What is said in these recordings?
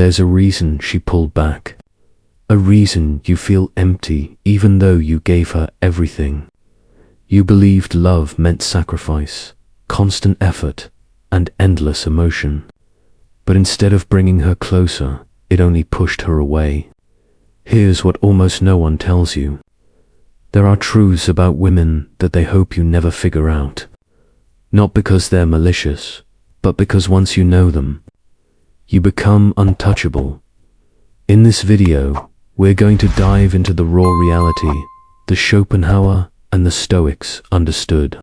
There's a reason she pulled back. A reason you feel empty even though you gave her everything. You believed love meant sacrifice, constant effort, and endless emotion. But instead of bringing her closer, it only pushed her away. Here's what almost no one tells you. There are truths about women that they hope you never figure out. Not because they're malicious, but because once you know them, you become untouchable. In this video, we're going to dive into the raw reality, the Schopenhauer and the Stoics understood,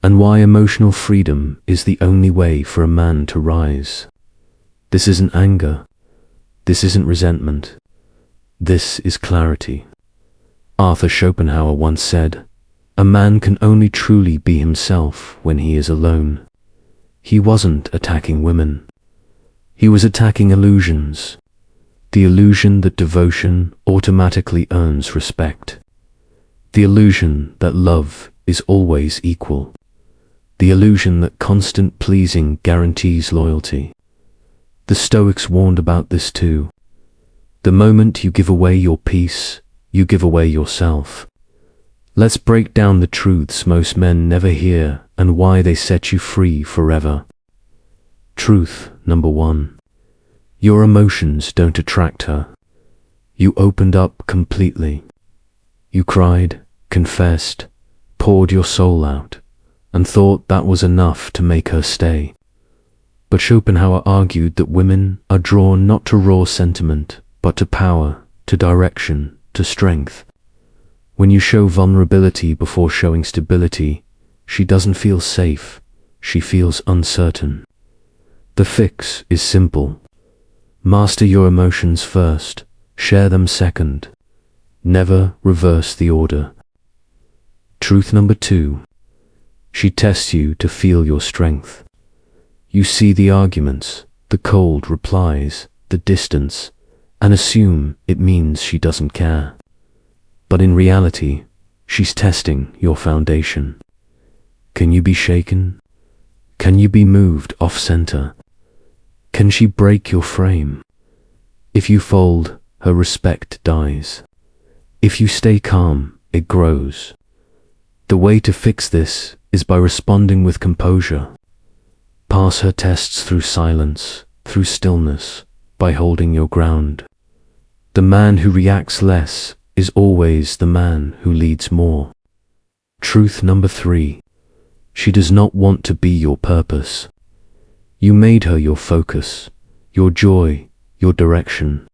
and why emotional freedom is the only way for a man to rise. This isn't anger. This isn't resentment. This is clarity. Arthur Schopenhauer once said, "A man can only truly be himself when he is alone." He wasn't attacking women. He was attacking illusions. The illusion that devotion automatically earns respect. The illusion that love is always equal. The illusion that constant pleasing guarantees loyalty. The Stoics warned about this too. The moment you give away your peace, you give away yourself. Let's break down the truths most men never hear and why they set you free forever. Truth number 1. Your emotions don't attract her. You opened up completely. You cried, confessed, poured your soul out, and thought that was enough to make her stay. But Schopenhauer argued that women are drawn not to raw sentiment, but to power, to direction, to strength. When you show vulnerability before showing stability, she doesn't feel safe, she feels uncertain. The fix is simple. Master your emotions first, share them second. Never reverse the order. Truth number 2. She tests you to feel your strength. You see the arguments, the cold replies, the distance, and assume it means she doesn't care. But in reality, she's testing your foundation. Can you be shaken? Can you be moved off-center? Can she break your frame? If you fold, her respect dies. If you stay calm, it grows. The way to fix this is by responding with composure. Pass her tests through silence, through stillness, by holding your ground. The man who reacts less is always the man who leads more. Truth number 3. She does not want to be your purpose. You made her your focus, your joy, your direction.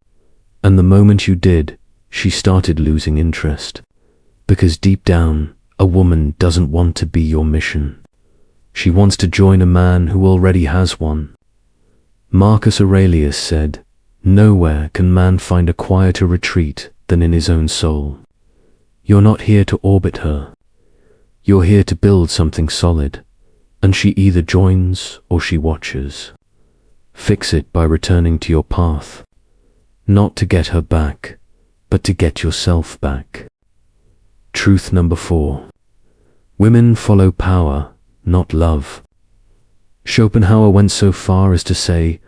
And the moment you did, she started losing interest. Because deep down, a woman doesn't want to be your mission. She wants to join a man who already has one. Marcus Aurelius said, "Nowhere can man find a quieter retreat than in his own soul." You're not here to orbit her. You're here to build something solid, and she either joins or she watches. Fix it by returning to your path, not to get her back, but to get yourself back. Truth number 4. Women follow power, not love. Schopenhauer went so far as to say,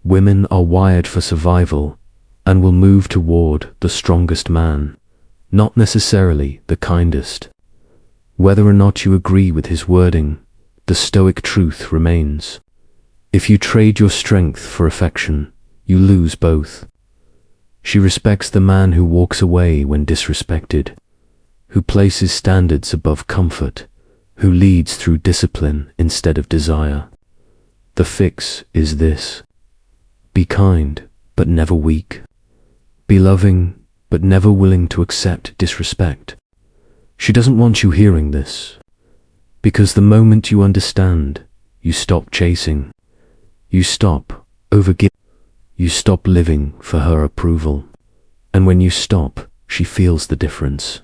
women are wired for survival and will move toward the strongest man, not necessarily the kindest. Whether or not you agree with his wording, the Stoic truth remains. If you trade your strength for affection, you lose both. She respects the man who walks away when disrespected, who places standards above comfort, who leads through discipline instead of desire. The fix is this. Be kind, but never weak. Be loving, but never willing to accept disrespect. She doesn't want you hearing this, because the moment you understand, you stop chasing. You stop overgiving. You stop living for her approval. And when you stop, she feels the difference.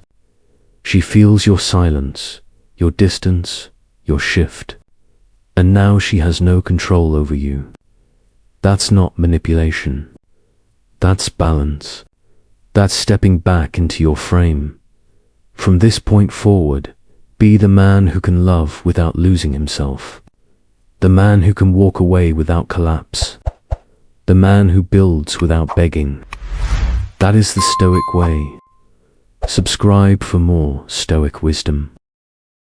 She feels your silence, your distance, your shift. And now she has no control over you. That's not manipulation. That's balance. That's stepping back into your frame. From this point forward, be the man who can love without losing himself. The man who can walk away without collapse. the man who builds without begging. That is the Stoic way. Subscribe for more Stoic wisdom.